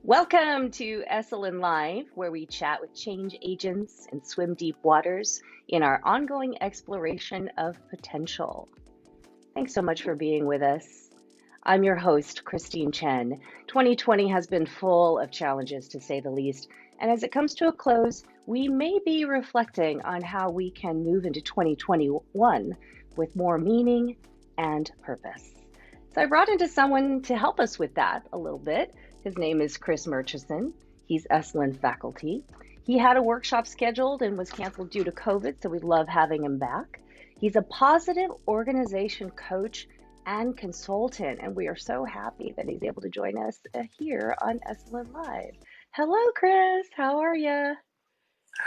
Welcome to Esalen Live, where we chat with change agents and swim deep waters in our ongoing exploration of potential. Thanks so much for being with us. I'm your host, Christine Chen. 2020 has been full of challenges, to say the least, and as it comes to a close, we may be reflecting on how we can move into 2021 with more meaning and purpose. So I brought into someone to help us with that a little bit. His name is Chris Murchison. He's Esalen faculty. He had a workshop scheduled and was canceled due to COVID, so we love having him back. He's a positive organization coach and consultant, and we are so happy that he's able to join us here on Esalen Live. Hello, Chris. How are you?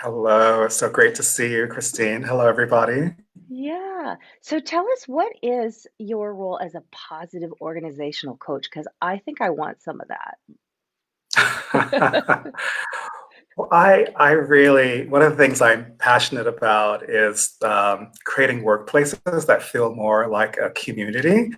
Hello, it's so great to see you, Christine. Hello, everybody. Yeah. So tell us, what is your role as a positive organizational coach? Because I think I want some of that. Well, I really, one of the things I'm passionate about is creating workplaces that feel more like a community,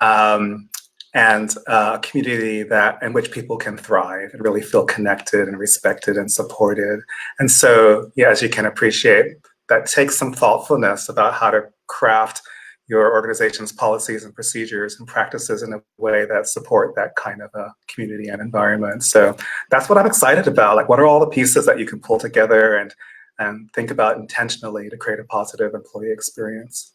um, and a community that in which people can thrive and really feel connected and respected and supported. And so, yeah, as you can appreciate, that takes some thoughtfulness about how to craft your organization's policies and procedures and practices in a way that support that kind of a community and environment. So that's what I'm excited about. Like, what are all the pieces that you can pull together and think about intentionally to create a positive employee experience?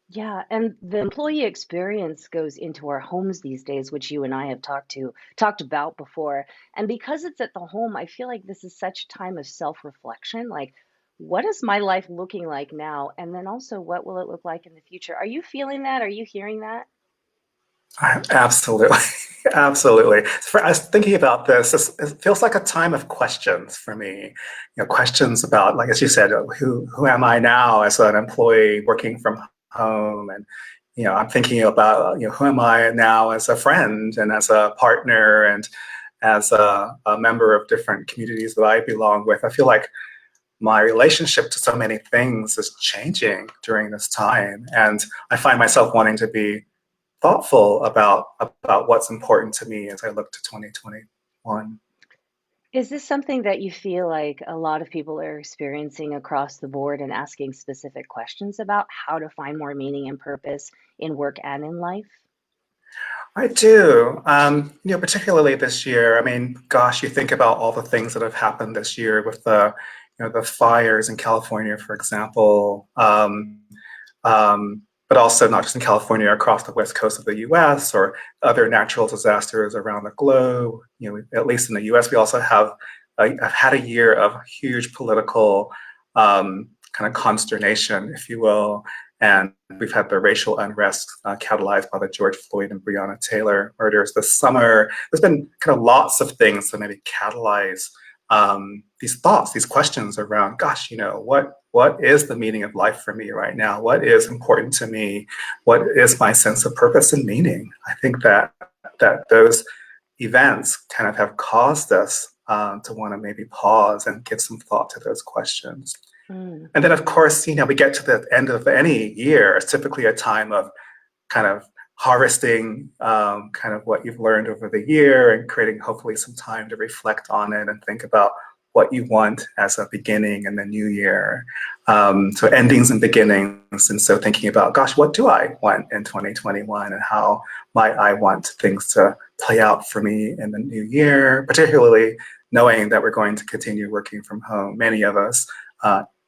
Yeah, and the employee experience goes into our homes these days, which you and I have talked about before. And because it's at the home, I feel like this is such time of self-reflection. Like, what is my life looking like now? And then also, what will it look like in the future? Are you feeling that? Are you hearing that? Absolutely, absolutely. I was thinking about this. It feels like a time of questions for me. Questions about, like as you said, who am I now as an employee working from home, and I'm thinking about who am I now as a friend and as a partner and as a member of different communities that I belong with. I feel like my relationship to so many things is changing during this time, and I find myself wanting to be thoughtful about what's important to me as I look to 2021. Is this something that you feel like a lot of people are experiencing across the board and asking specific questions about how to find more meaning and purpose in work and in life? I do, particularly this year. I mean, gosh, you think about all the things that have happened this year with the fires in California, for example, but also not just in California, across the west coast of the U.S. or other natural disasters around the globe. At least in the U.S., we also have had a year of huge political kind of consternation, if you will. And we've had the racial unrest catalyzed by the George Floyd and Breonna Taylor murders this summer. There's been kind of lots of things that maybe catalyze these thoughts, these questions around, gosh, what is the meaning of life for me right now? What is important to me? What is my sense of purpose and meaning? I think that those events kind of have caused us to want to maybe pause and give some thought to those questions. Mm, And then, of course, we get to the end of any year. It's typically a time of kind of harvesting kind of what you've learned over the year and creating hopefully some time to reflect on it and think about what you want as a beginning in the new year. So endings and beginnings. And so thinking about, gosh, what do I want in 2021 and how might I want things to play out for me in the new year, particularly knowing that we're going to continue working from home, many of us,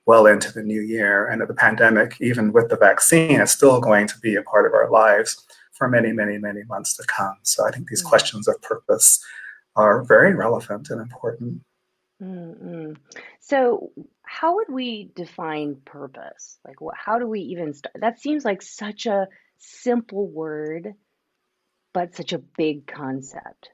well into the new year. And that the pandemic, even with the vaccine, is still going to be a part of our lives for many, many, many months to come. So I think these mm, questions of purpose are very relevant and important. mm, mm. So, how would we define purpose? Like, how do we even start? That seems like such a simple word, but such a big concept.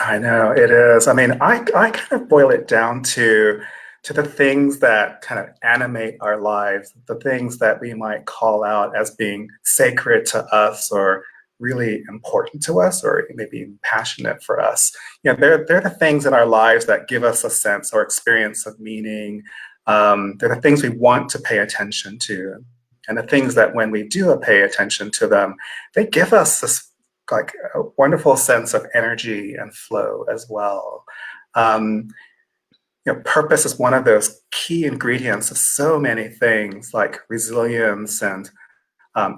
I know it is. I mean, I kind of boil it down to the things that kind of animate our lives, the things that we might call out as being sacred to us or really important to us or maybe passionate for us. They're the things in our lives that give us a sense or experience of meaning. They're the things we want to pay attention to. And the things that when we do pay attention to them, they give us this like a wonderful sense of energy and flow as well. Um, purpose is one of those key ingredients of so many things like resilience and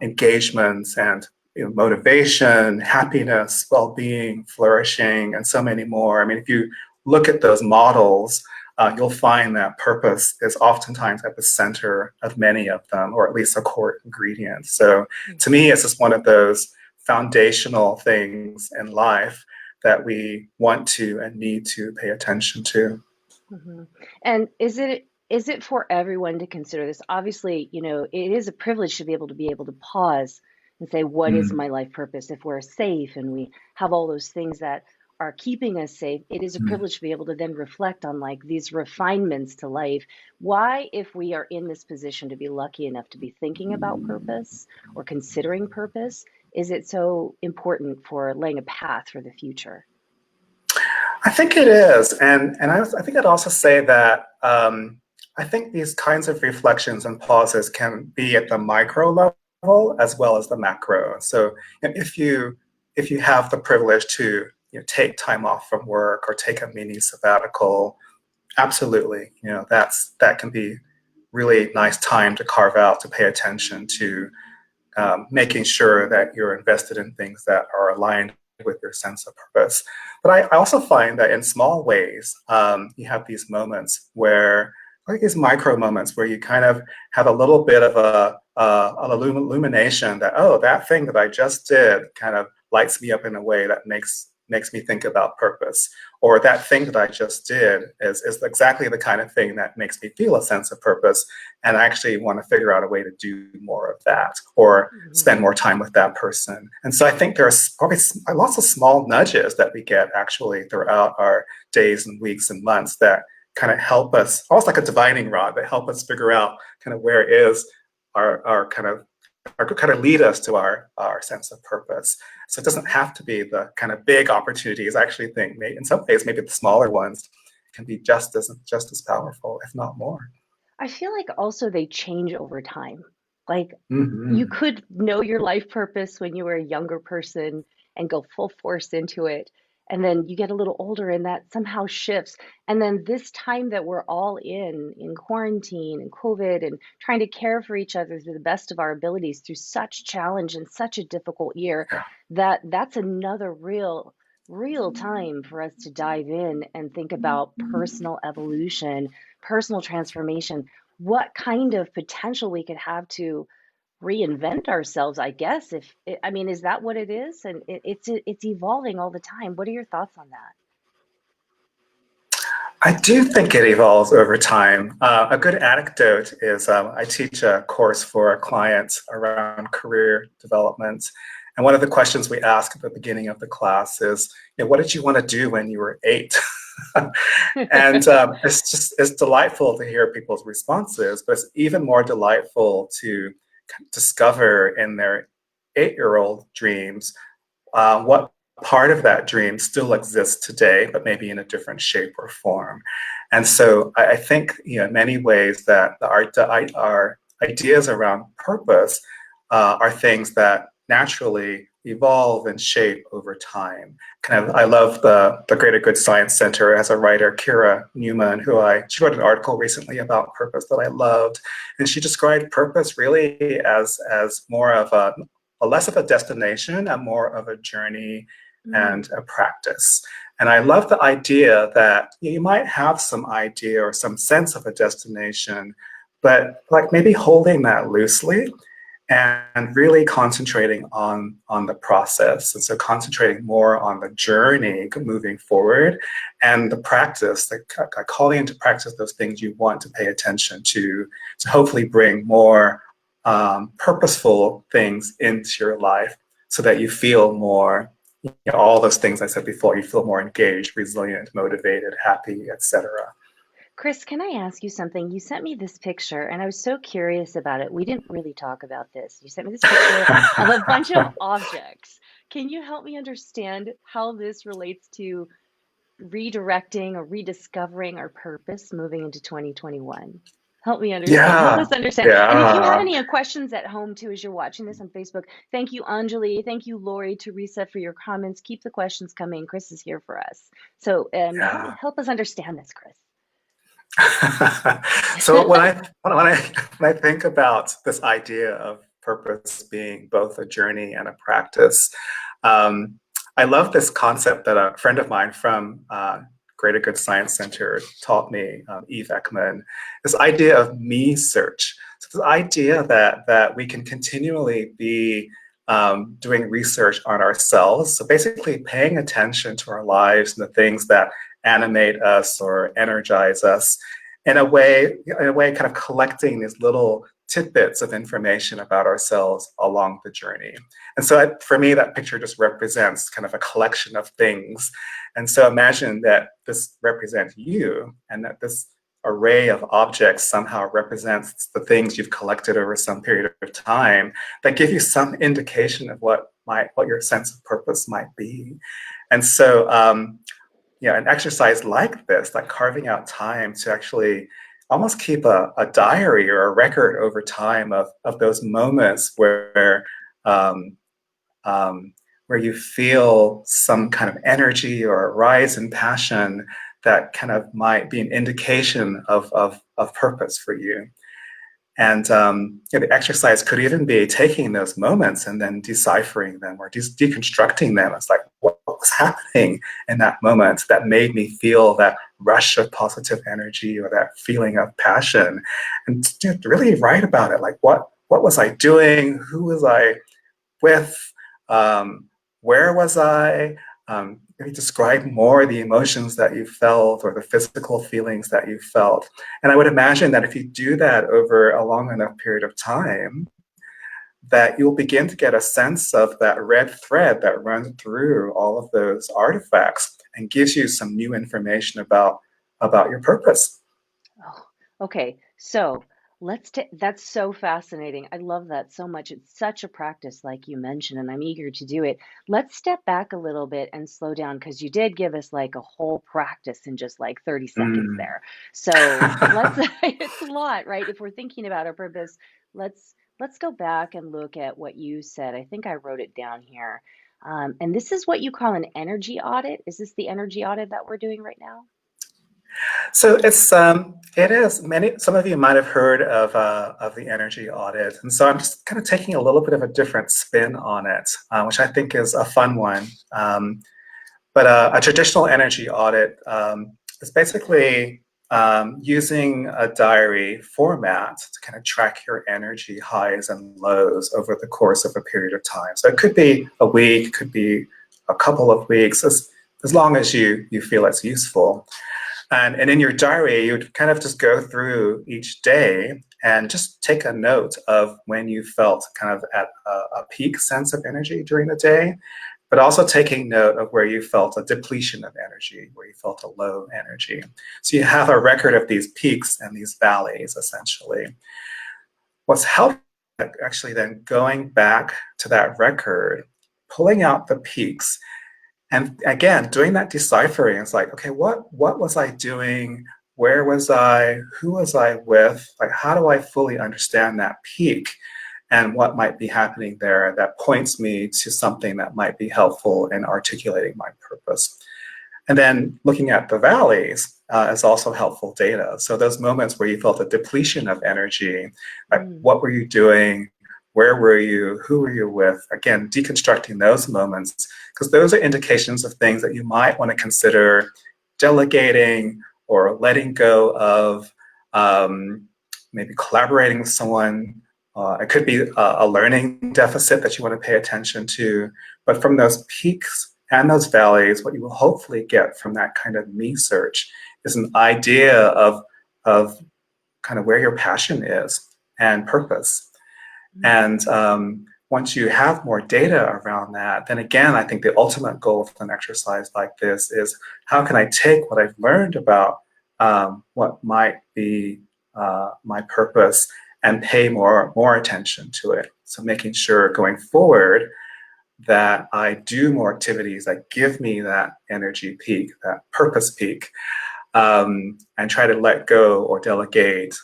engagements and motivation, happiness, well-being, flourishing, and so many more. I mean, if you look at those models, you'll find that purpose is oftentimes at the center of many of them, or at least a core ingredient. So to me, it's just one of those foundational things in life that we want to and need to pay attention to. Mm-hmm. And is it for everyone to consider this? Obviously, it is a privilege to be able to pause and say, what is Mm, my life purpose? If we're safe and we have all those things that are keeping us safe, it is a mm. privilege to be able to then reflect on like these refinements to life. Why, if we are in this position to be lucky enough to be thinking about purpose or considering purpose, is it so important for laying a path for the future? I think it is, and I think I'd also say that I think these kinds of reflections and pauses can be at the micro level as well as the macro. So if you have the privilege to take time off from work or take a mini sabbatical, absolutely, that can be really nice time to carve out to pay attention to making sure that you're invested in things that are aligned with your sense of purpose. But I also find that in small ways, you have these moments where, like these micro moments where you kind of have a little bit of an illumination that, oh, that thing that I just did kind of lights me up in a way that makes me think about purpose. Or that thing that I just did is exactly the kind of thing that makes me feel a sense of purpose. And I actually want to figure out a way to do more of that or Mhm. spend more time with that person. And so I think there's probably lots of small nudges that we get actually throughout our days and weeks and months that kind of help us, almost like a divining rod, that help us figure out kind of where is our kind of lead us to our sense of purpose. So it doesn't have to be the kind of big opportunities. I actually think in some ways maybe the smaller ones can be just as powerful, if not more. I feel like also they change over time. Like you Mm-hmm. could know your life purpose when you were a younger person and go full force into it. And then you get a little older and that somehow shifts. And then this time that we're all in quarantine and COVID and trying to care for each other to the best of our abilities through such challenge and such a difficult year, Yeah. that's another real time for us to dive in and think about personal evolution, personal transformation, what kind of potential we could have to reinvent ourselves, I guess. I mean, is that what it is? And it's evolving all the time. What are your thoughts on that? I do think it evolves over time. A good anecdote is I teach a course for our clients around career development. And one of the questions we ask at the beginning of the class is, what did you want to do when you were 8? And it's delightful to hear people's responses, but it's even more delightful to discover in their 8-year-old dreams what part of that dream still exists today, but maybe in a different shape or form. And so I think, in many ways that our ideas around purpose are things that naturally evolve and shape over time. I love the Greater Good Science Center as a writer, Kira Newman, she wrote an article recently about purpose that I loved, and she described purpose really as more of a less of a destination and more of a journey Mm, and a practice. And I love the idea that you might have some idea or some sense of a destination, but like maybe holding that loosely and really concentrating on the process. And so concentrating more on the journey moving forward and the practice, calling into practice those things you want to pay attention to hopefully bring more purposeful things into your life so that you feel more, all those things I said before, you feel more engaged, resilient, motivated, happy, etc. Chris, can I ask you something? You sent me this picture and I was so curious about it. We didn't really talk about this. You sent me this picture of a bunch of objects. Can you help me understand how this relates to redirecting or rediscovering our purpose moving into 2021? Help me understand. Help Yeah, us understand. And if you have yeah, any questions at home too, as you're watching this on Facebook, thank you, Anjali. Thank you, Lori, Teresa, for your comments. Keep the questions coming. Chris is here for us. So yeah. help us understand this, Chris. So when I think about this idea of purpose being both a journey and a practice, um, I love this concept that a friend of mine from Greater Good Science Center taught me, Eve Ekman, this idea of me search. So this idea that we can continually be doing research on ourselves. So basically paying attention to our lives and the things that animate us or energize us in a way kind of collecting these little tidbits of information about ourselves along the journey. And so for me, that picture just represents kind of a collection of things. And so imagine that this represents you and that this array of objects somehow represents the things you've collected over some period of time that give you some indication of what your sense of purpose might be. And so an exercise like this, like carving out time to actually almost keep a diary or a record over time of those moments um, where you feel some kind of energy or a rise in passion that kind of might be an indication of purpose for you. And the exercise could even be taking those moments and then deciphering them or deconstructing them. It's like, what was happening in that moment that made me feel that rush of positive energy or that feeling of passion? And to really write about it, like what was I doing? Who was I with? Where was I? Maybe describe more the emotions that you felt or the physical feelings that you felt. And I would imagine that if you do that over a long enough period of time, that you'll begin to get a sense of that red thread that runs through all of those artifacts and gives you some new information about your purpose. Oh, okay. So that's so fascinating. I love that so much. It's such a practice, like you mentioned, and I'm eager to do it. Let's step back a little bit and slow down because you did give us like a whole practice in just like 30 seconds Mm. there. So let's, it's a lot, right? If we're thinking about our purpose, let's go back and look at what you said. I think I wrote it down here. And this is what you call an energy audit. Is this the energy audit that we're doing right now? So it is some of you might have heard of the energy audit, and so I'm just kind of taking a little bit of a different spin on it, which I think is a fun one. But a traditional energy audit is basically using a diary format to kind of track your energy highs and lows over the course of a period of time. So it could be a week, could be a couple of weeks, as long as you feel it's useful. And in your diary, you'd kind of just go through each day and just take a note of when you felt kind of at a peak sense of energy during the day, but also taking note of where you felt a depletion of energy, where you felt a low energy. So you have a record of these peaks and these valleys, essentially. What's helpful, actually, then going back to that record, pulling out the peaks, and again, doing that deciphering, it's like, okay, what was I doing? Where was I? Who was I with? Like, how do I fully understand that peak and what might be happening there that points me to something that might be helpful in articulating my purpose? And then looking at the valleys is also helpful data. So those moments where you felt a depletion of energy, like what were you doing? Where were you? Who were you with? Again, deconstructing those moments, because those are indications of things that you might want to consider delegating or letting go of, maybe collaborating with someone. It could be a learning deficit that you want to pay attention to. But from those peaks and those valleys, what you will hopefully get from that kind of me search is an idea of kind of where your passion is and purpose. And once you have more data around that, then again, I think the ultimate goal of an exercise like this is how can I take what I've learned about what might be my purpose and pay more attention to it. So making sure going forward that I do more activities that give me that energy peak, that purpose peak. and try to let go or delegate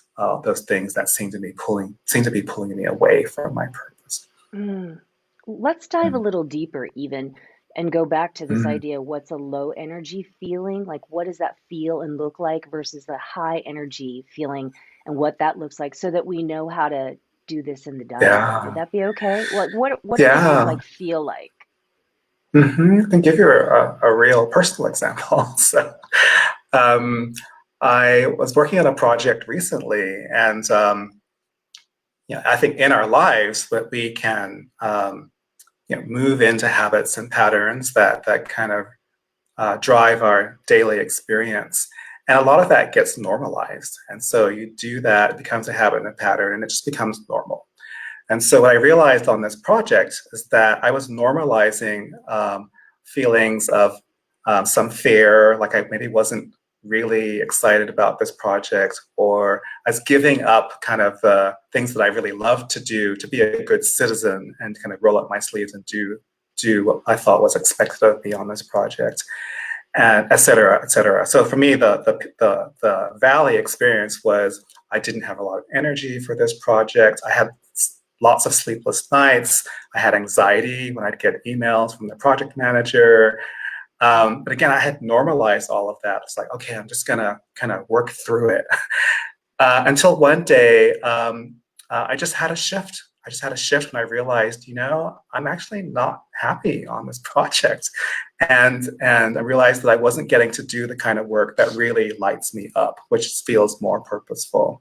those things that seem to be pulling me away from my purpose. Mm. Let's dive a Mm. little deeper even and go back to this Mm. idea, what's a low energy feeling? Like what does that feel and look like versus the high energy feeling and what that looks like so that we know how to do this in the dialogue. Would Yeah, that be okay? What do those yeah. like feel like? I can give you a real personal example. So, um, I was working on a project recently, and I think in our lives that we can move into habits and patterns that kind of drive our daily experience. And a lot of that gets normalized. And so you do that, it becomes a habit and a pattern, and it just becomes normal. And so what I realized on this project is that I was normalizing feelings of some fear, like I maybe wasn't really excited about this project, or I was giving up kind of the things that I really love to do to be a good citizen and kind of roll up my sleeves and do what I thought was expected of me on this project, and et cetera, et cetera. So for me, the valley experience was I didn't have a lot of energy for this project. I had lots of sleepless nights. I had anxiety when I'd get emails from the project manager. But again, I had normalized all of that. It's like, okay, I'm just gonna kind of work through it until one day I just had a shift. I just had a shift when I realized, I'm actually not happy on this project, and I realized that I wasn't getting to do the kind of work that really lights me up, which feels more purposeful.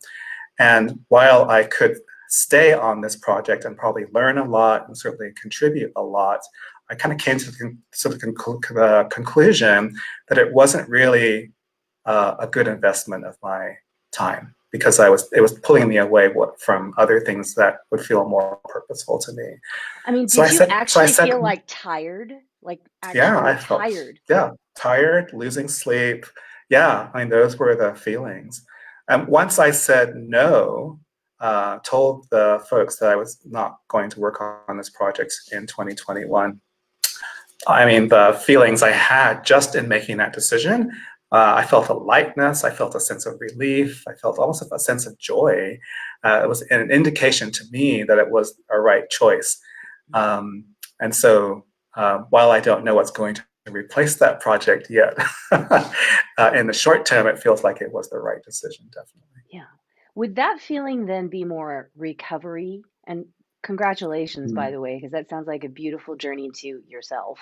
And while I could stay on this project and probably learn a lot and certainly contribute a lot, I kind of came to the conclusion that it wasn't really a good investment of my time, because it was pulling me away from other things that would feel more purposeful to me. I mean, So did you I actually said, feel like tired? Like yeah, actually I felt, tired? yeah, tired, losing sleep. Yeah, I mean, those were the feelings. And once I said no, told the folks that I was not going to work on this project in 2021, I mean, the feelings I had just in making that decision, I felt a lightness, I felt a sense of relief, I felt almost a sense of joy. It was an indication to me that it was a right choice. And so while I don't know what's going to replace that project yet, in the short term, it feels like it was the right decision, definitely. Yeah. Would that feeling then be more recovery? And congratulations, by Mm. the way, because that sounds like a beautiful journey to yourself.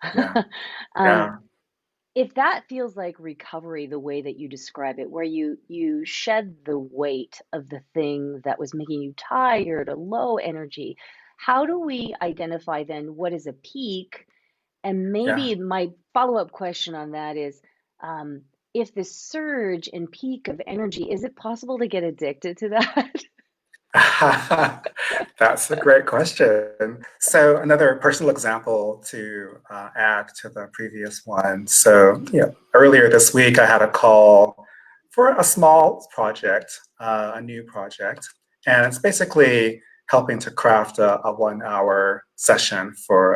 Yeah, um, yeah, if that feels like recovery, the way that you describe it, where you shed the weight of the thing that was making you tired or low energy, how do we identify then what is a peak? And yeah. maybe my follow-up question on that is, um, if this surge and peak of energy, is it possible to get addicted to that? That's a great question. So another personal example to add to the previous one. So earlier this week I had a call for a small project, a new project, and it's basically helping to craft a 1 hour session for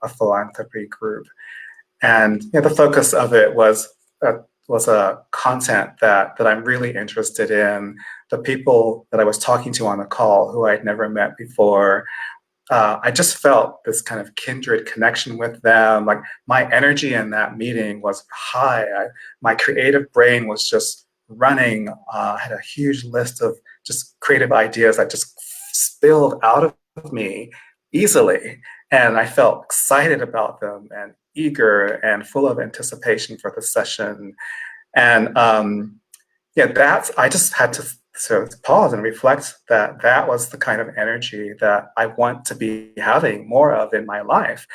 a philanthropy group. And the focus of it was a content that I'm really interested in. The people that I was talking to on the call, who I'd never met before, I just felt this kind of kindred connection with them. Like my energy in that meeting was high. My creative brain was just running. I had a huge list of just creative ideas that just spilled out of me easily. And I felt excited about them and eager and full of anticipation for the session. And I just had to sort of pause and reflect that that was the kind of energy that I want to be having more of in my life.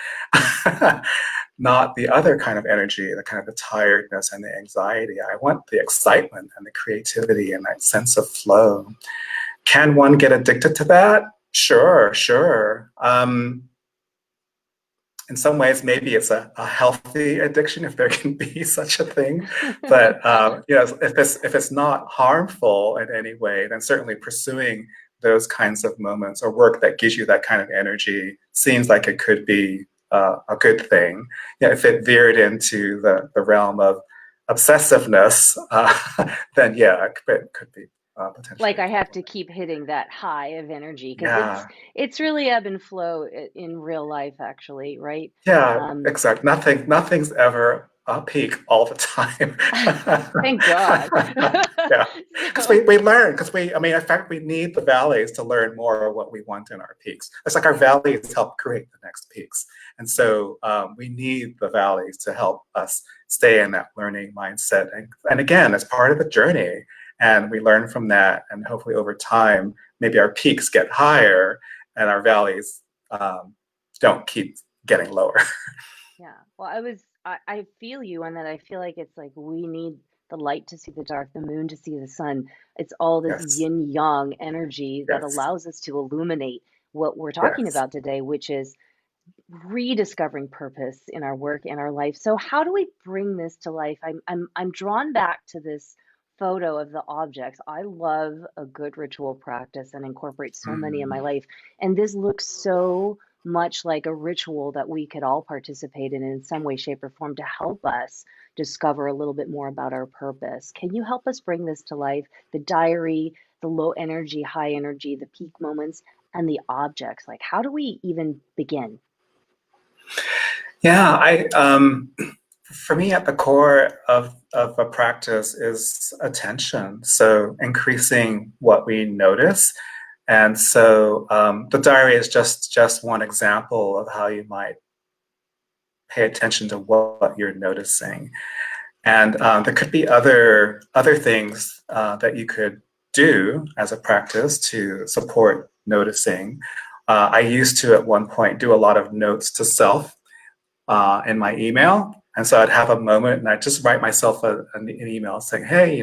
Not the other kind of energy, the kind of the tiredness and the anxiety. I want the excitement and the creativity and that sense of flow. Can one get addicted to that? Sure, sure. In some ways, maybe it's a healthy addiction, if there can be such a thing. But if it's not harmful in any way, then certainly pursuing those kinds of moments or work that gives you that kind of energy seems like it could be a good thing. If it veered into the realm of obsessiveness, then yeah, it could be Like potentially I have to problematic. keep hitting that high of energy because Yeah, it's really ebb and flow in real life, actually, right? yeah, Um, exactly. Nothing's ever a peak all the time. thank God. Yeah, because So, we learn, I mean, in fact, we need the valleys to learn more of what we want in our peaks. It's like our yeah, valleys help create the next peaks. And so we need the valleys to help us stay in that learning mindset. And again, it's part of the journey. And we learn from that. And hopefully over time, maybe our peaks get higher and our valleys don't keep getting lower. yeah. Well, I feel you on that. I feel like it's like we need the light to see the dark, the moon to see the sun. It's all this Yes, yin yang energy that yes, allows us to illuminate what we're talking yes. about today, which is rediscovering purpose in our work and our life. So how do we bring this to life? I'm drawn back to this photo of the objects. I love a good ritual practice and incorporate so many in my Mm. life. And this looks so much like a ritual that we could all participate in some way, shape, or form to help us discover a little bit more about our purpose. Can you help us bring this to life? The diary, the low energy, high energy, the peak moments, and the objects. Like, how do we even begin? Yeah, for me, at the core of a practice is attention. So increasing what we notice. And so the diary is just one example of how you might pay attention to what you're noticing. And there could be other things that you could do as a practice to support noticing. I used to at one point do a lot of notes to self in my email. And so I'd have a moment and I'd just write myself an email saying, hey,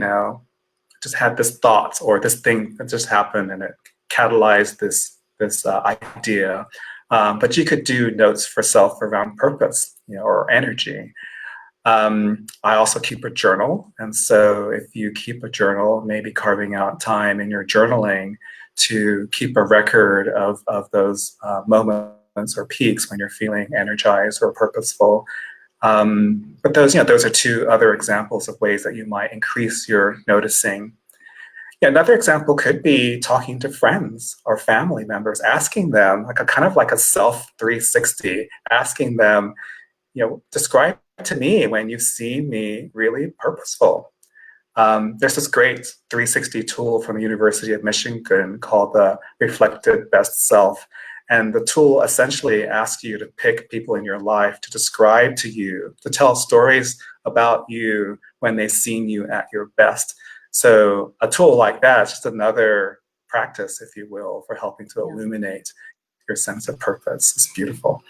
just had this thought or this thing that just happened and it catalyzed this idea. But you could do notes for self around purpose, or energy. I also keep a journal. And so if you keep a journal, maybe carving out time in your journaling to keep a record of those moments or peaks when you're feeling energized or purposeful. But those are two other examples of ways that you might increase your noticing. Yeah, another example could be talking to friends or family members, asking them like a kind of like a self 360, asking them, describe to me when you've seen me really purposeful. There's this great 360 tool from the University of Michigan called the Reflected Best Self. And the tool essentially asks you to pick people in your life to describe to you, to tell stories about you when they've seen you at your best. So a tool like that is just another practice, if you will, for helping to Yeah. illuminate your sense of purpose. It's beautiful.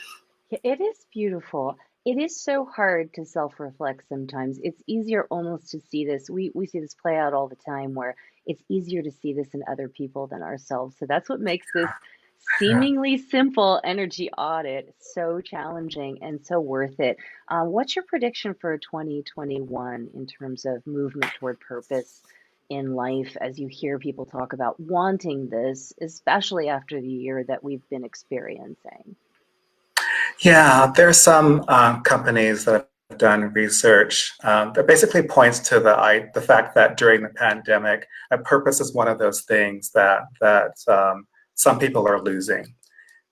Yeah, it is beautiful. It is so hard to self-reflect sometimes. It's easier almost to see this. We see this play out all the time where it's easier to see this in other people than ourselves. So that's what makes this Yeah. seemingly simple energy audit so challenging and so worth it. What's your prediction for 2021 in terms of movement toward purpose in life as you hear people talk about wanting this, especially after the year that we've been experiencing? Yeah, there's some companies that have done research that basically points to the fact that during the pandemic, purpose is one of those things that some people are losing.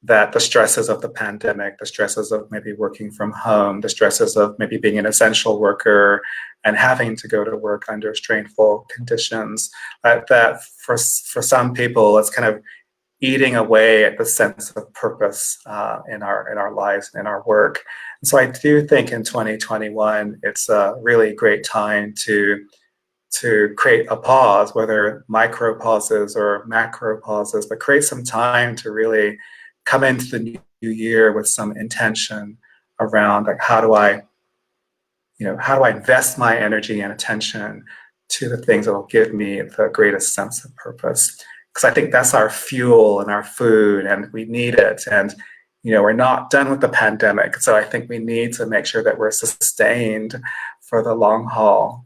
That the stresses of the pandemic, the stresses of maybe working from home, the stresses of maybe being an essential worker and having to go to work under strainful conditions, that for some people, it's kind of eating away at the sense of purpose in our lives and in our work. And so I do think in 2021 it's a really great time to create a pause, whether micro pauses or macro pauses, but create some time to really come into the new year with some intention around like how do I invest my energy and attention to the things that will give me the greatest sense of purpose? Because I think that's our fuel and our food, and we need it. And we're not done with the pandemic, so I think we need to make sure that we're sustained for the long haul.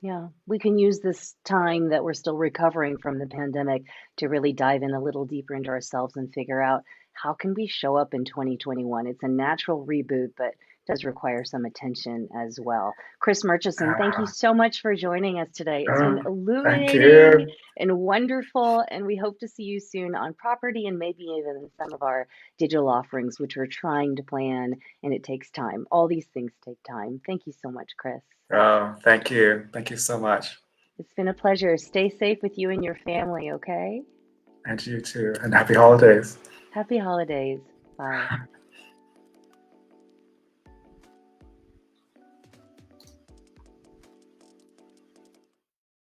Yeah, we can use this time that we're still recovering from the pandemic to really dive in a little deeper into ourselves and figure out how can we show up in 2021? It's a natural reboot, but does require some attention as well. Chris Murchison, thank you Uh, so much for joining us today. It's been Thank illuminating you. and wonderful, and we hope to see you soon on property and maybe even some of our digital offerings, which we're trying to plan, and it takes time. All these things take time. Thank you so much, Chris. Thank you. Thank you so much. It's been a pleasure. Stay safe with you and your family, okay? And you too. And happy holidays. Happy holidays. Bye.